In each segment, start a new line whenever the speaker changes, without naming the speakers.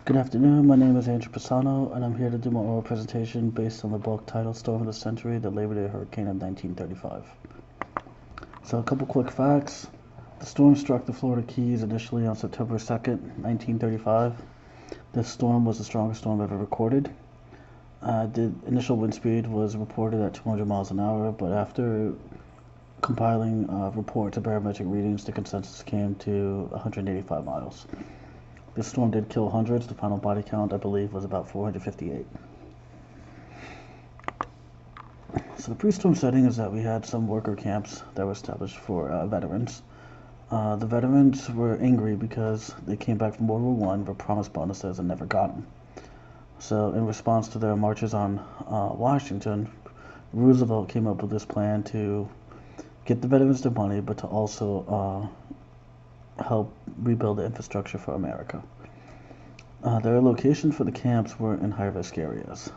Good afternoon, my name is Andrew Pisano, and I'm here to do my oral presentation based on the book titled Storm of the Century, the Labor Day Hurricane of 1935. So a couple quick facts. The storm struck the Florida Keys initially on September 2nd, 1935. This storm was the strongest storm ever recorded. The initial wind speed was reported at 200 miles an hour, but after compiling reports of barometric readings, the consensus came to 185 miles. This storm did kill hundreds. The final body count, I believe, was about 458. So the pre-storm setting is that we had some worker camps that were established for veterans. The veterans were angry because they came back from World War I, were promised bonuses and never got them. So in response to their marches on Washington, Roosevelt came up with this plan to get the veterans their money, but to also help rebuild the infrastructure for America. Their locations for the camps were in high-risk areas.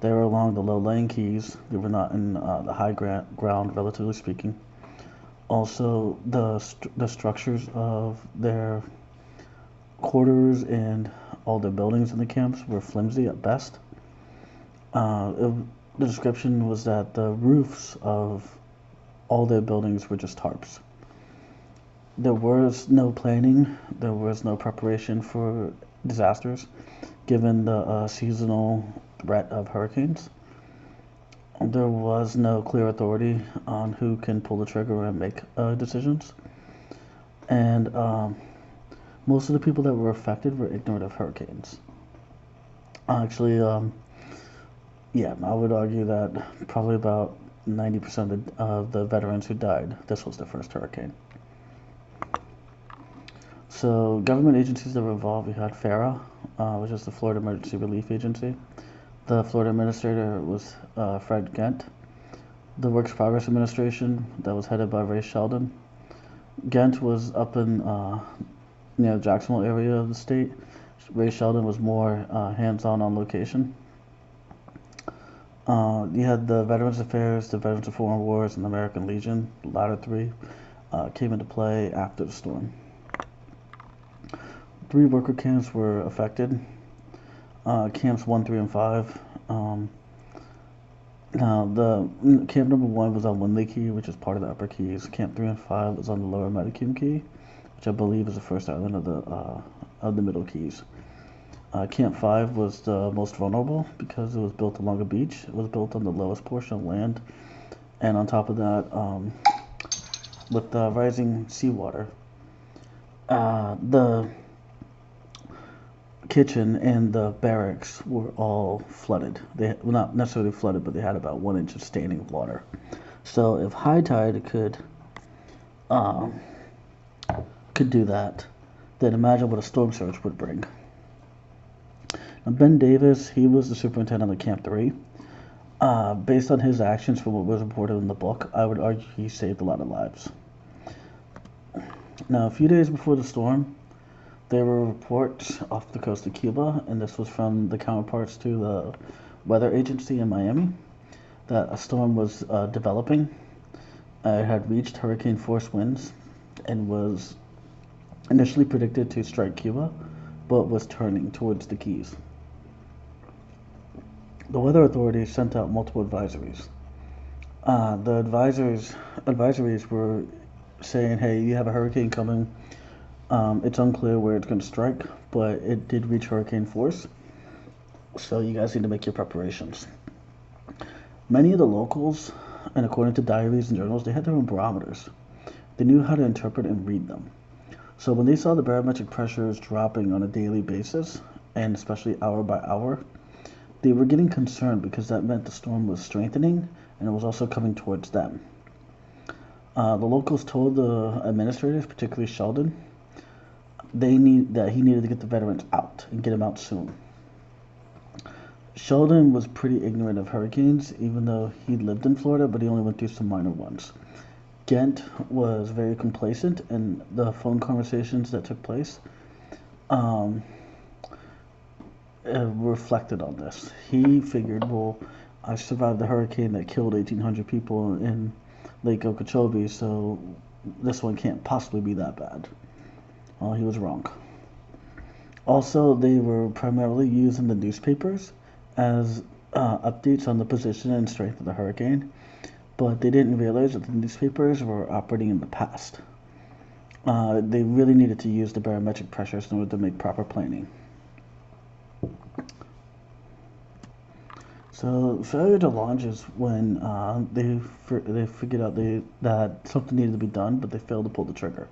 They were along the low-lying keys. They were not in the high ground, relatively speaking. Also, the structures of their quarters and all the buildings in the camps were flimsy at best. The description was that the roofs of all their buildings were just tarps. There was no planning, there was no preparation for disasters, given the seasonal threat of hurricanes. There was no clear authority on who can pull the trigger and make decisions. And most of the people that were affected were ignorant of hurricanes. Actually, yeah, I would argue that probably about 90% of the veterans who died, this was their first hurricane. So government agencies that were involved, we had FARA, which is the Florida Emergency Relief Agency. The Florida administrator was Fred Ghent. The Works Progress Administration, that was headed by Ray Sheldon. Ghent was up in near the Jacksonville area of the state. Ray Sheldon was more hands-on on location. You had the Veterans Affairs, the Veterans of Foreign Wars, and the American Legion. The latter three came into play after the storm. 3 worker camps were affected. Camps 1, 3, and 5. Now, the camp number 1 was on Windley Key, which is part of the Upper Keys. Camp 3 and 5 was on the Lower Metacom Key, which I believe is the first island of the Middle Keys. Camp 5 was the most vulnerable because it was built along a beach. It was built on the lowest portion of land, and on top of that, with the rising seawater, the kitchen and the barracks were all flooded. Well, not necessarily flooded, but they had about 1 inch of standing water. So if high tide could do that, then imagine what a storm surge would bring. Now, Ben Davis, he was the superintendent of Camp 3. Based on his actions from what was reported in the book, I would argue he saved a lot of lives. Now, a few days before the storm, there were reports off the coast of Cuba, and this was from the counterparts to the weather agency in Miami, that a storm was developing. It had reached hurricane force winds and was initially predicted to strike Cuba, but was turning towards the Keys. The weather authorities sent out multiple advisories. The advisories were saying, hey, you have a hurricane coming. It's unclear where it's going to strike, but it did reach hurricane force, so you guys need to make your preparations. Many of the locals, and according to diaries and journals, they had their own barometers. They knew how to interpret and read them. So when they saw the barometric pressures dropping on a daily basis, and especially hour by hour, they were getting concerned because that meant the storm was strengthening, and it was also coming towards them. The locals told the administrators, particularly Sheldon, he needed to get the veterans out and get them out soon. Sheldon was pretty ignorant of hurricanes, even though he lived in Florida, but he only went through some minor ones. Ghent was very complacent in the phone conversations that took place. Reflected on this. He figured, well, I survived the hurricane that killed 1,800 people in Lake Okeechobee, so this one can't possibly be that bad. Well, he was wrong. Also, they were primarily used in the newspapers as updates on the position and strength of the hurricane, but they didn't realize that the newspapers were operating in the past. They really needed to use the barometric pressures in order to make proper planning. So failure to launch is when they figured out that something needed to be done, but they failed to pull the trigger.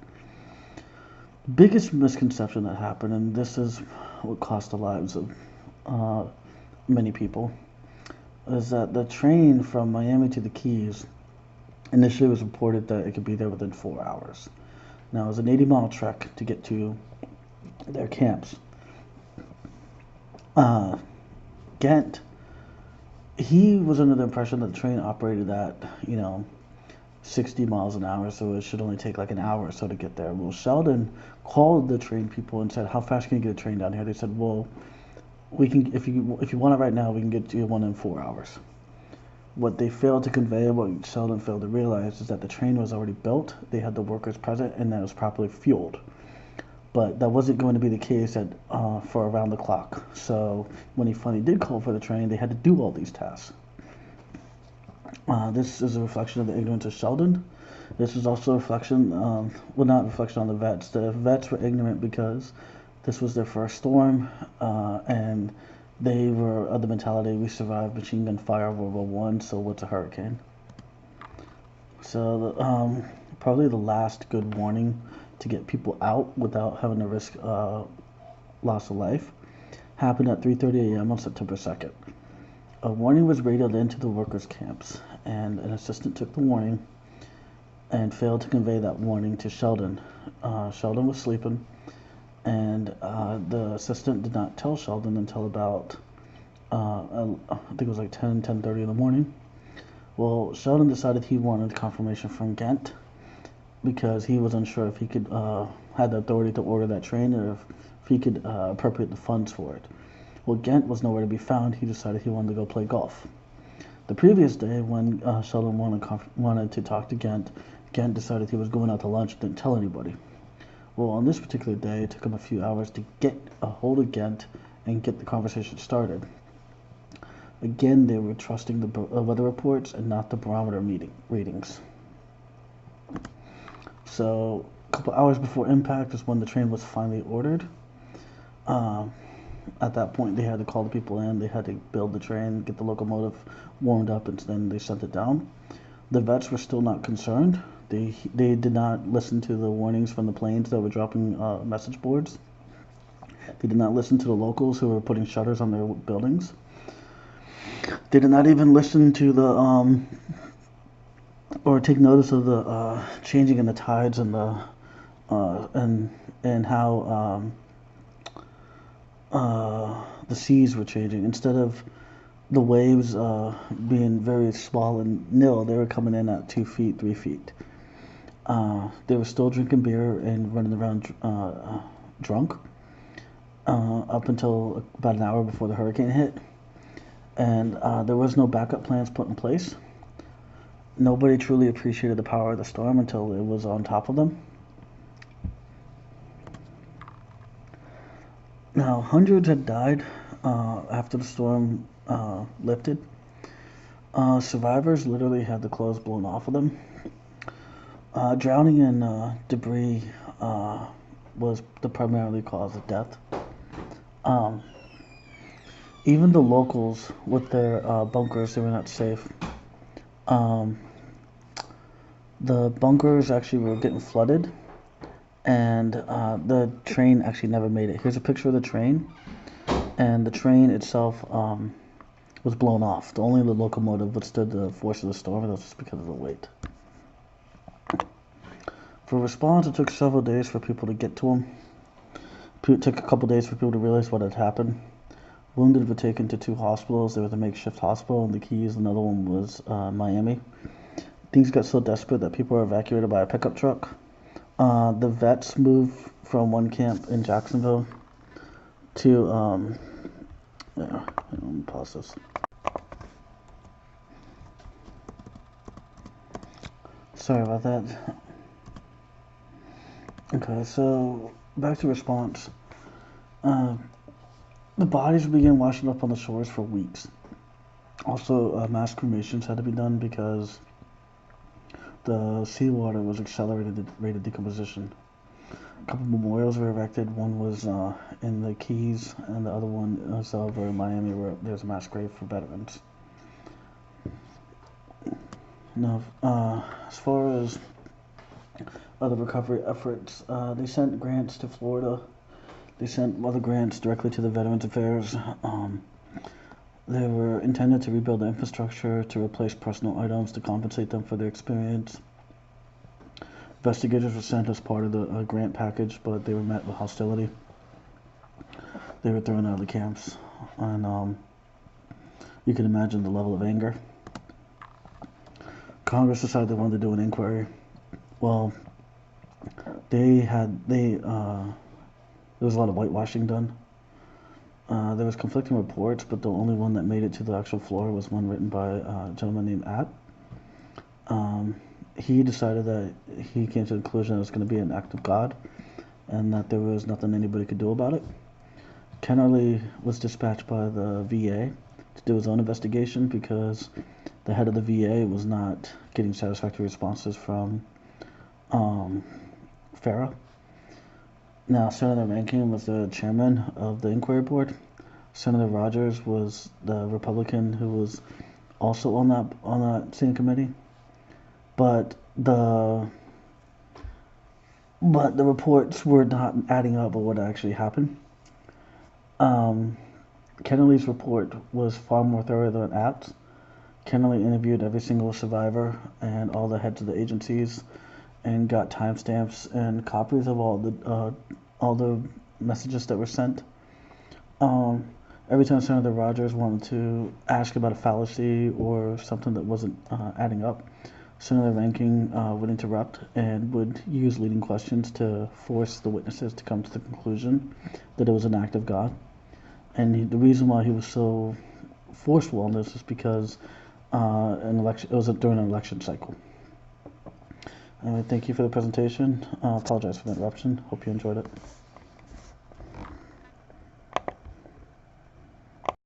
The biggest misconception that happened, and this is what cost the lives of many people, is that the train from Miami to the Keys initially was reported that it could be there within 4 hours. Now, it was an 80-mile trek to get to their camps. Ghent, he was under the impression that the train operated at, 60 miles an hour, so it should only take like an hour or so to get there. Well, Sheldon called the train people and said, "How fast can you get a train down here?" They said, "Well, we can, if you want it right now, we can get you one in 4 hours." What they failed to convey, what Sheldon failed to realize, is that the train was already built, they had the workers present, and that it was properly fueled. But that wasn't going to be the case for around the clock. So when he finally did call for the train, they had to do all these tasks. This is a reflection of the ignorance of Sheldon. This is also a reflection, not a reflection on the vets. The vets were ignorant because this was their first storm, and they were of the mentality, we survived machine gun fire of World War I, so what's a hurricane? So probably the last good warning to get people out without having to risk loss of life happened at 3:30 a.m. on September 2nd. A warning was radioed into the workers' camps, and an assistant took the warning and failed to convey that warning to Sheldon. Sheldon was sleeping, and the assistant did not tell Sheldon until about, I think it was like 10:30 in the morning. Well, Sheldon decided he wanted confirmation from Ghent because he was unsure if he could had the authority to order that train or if he could appropriate the funds for it. Well, Ghent was nowhere to be found. He decided he wanted to go play golf. The previous day, when Sheldon wanted to talk to Ghent, Ghent decided he was going out to lunch and didn't tell anybody. Well, on this particular day, it took him a few hours to get a hold of Ghent and get the conversation started. Again, they were trusting the weather reports and not the barometer readings. So a couple hours before impact is when the train was finally ordered. At that point, they had to call the people in. They had to build the train, get the locomotive warmed up, and then they sent it down. The vets were still not concerned. They did not listen to the warnings from the planes that were dropping message boards. They did not listen to the locals who were putting shutters on their buildings. They did not even listen to the or take notice of the changing in the tides and the and how the seas were changing. Instead of the waves being very small and nil, they were coming in at 2 feet, 3 feet. They were still drinking beer and running around drunk up until about an hour before the hurricane hit. And there was no backup plans put in place. Nobody truly appreciated the power of the storm until it was on top of them. Now, hundreds had died after the storm lifted. Survivors literally had the clothes blown off of them. Drowning in debris was the primary cause of death. Even the locals with their bunkers, they were not safe. The bunkers actually were getting flooded, and the train actually never made it. Here's a picture of the train, and the train itself was blown off. Only the locomotive withstood the force of the storm, and that was just because of the weight. For response, it took several days for people to get to them. It took a couple days for people to realize what had happened. Wounded were taken to 2 hospitals. There was a makeshift hospital in the Keys. Another one was Miami. Things got so desperate that people were evacuated by a pickup truck. The vets moved from one camp in Jacksonville to, let me pause this. Sorry about that. Okay, so back to response. Uh, the bodies began washing up on the shores for weeks. Also, mass cremations had to be done because the seawater was accelerated the rate of decomposition. A couple memorials were erected. One was in the Keys, and the other one was over in Miami, where there's a mass grave for veterans. Now, as far as other recovery efforts, they sent grants to Florida. They sent other grants directly to the Veterans Affairs. They were intended to rebuild the infrastructure, to replace personal items, to compensate them for their experience. Investigators were sent as part of the grant package, but they were met with hostility. They were thrown out of the camps, and you can imagine the level of anger. Congress decided they wanted to do an inquiry. Well, there was a lot of whitewashing done. There was conflicting reports, but the only one that made it to the actual floor was one written by a gentleman named Att. He decided that he came to the conclusion it was going to be an act of God, and that there was nothing anybody could do about it. Kennerly was dispatched by the VA to do his own investigation because the head of the VA was not getting satisfactory responses from FARA. Now, Senator Rankin was the chairman of the inquiry board. Senator Rogers was the Republican who was also on that same committee. But the reports were not adding up of what actually happened. Kennerly's report was far more thorough than Att's. Kennerly interviewed every single survivor and all the heads of the agencies, and got timestamps and copies of all the messages that were sent. Every time Senator Rogers wanted to ask about a fallacy or something that wasn't adding up, Senator Rankin would interrupt and would use leading questions to force the witnesses to come to the conclusion that it was an act of God. And the reason why he was so forceful on this is because it was during an election cycle. Anyway, thank you for the presentation. I apologize for the interruption. Hope you enjoyed it.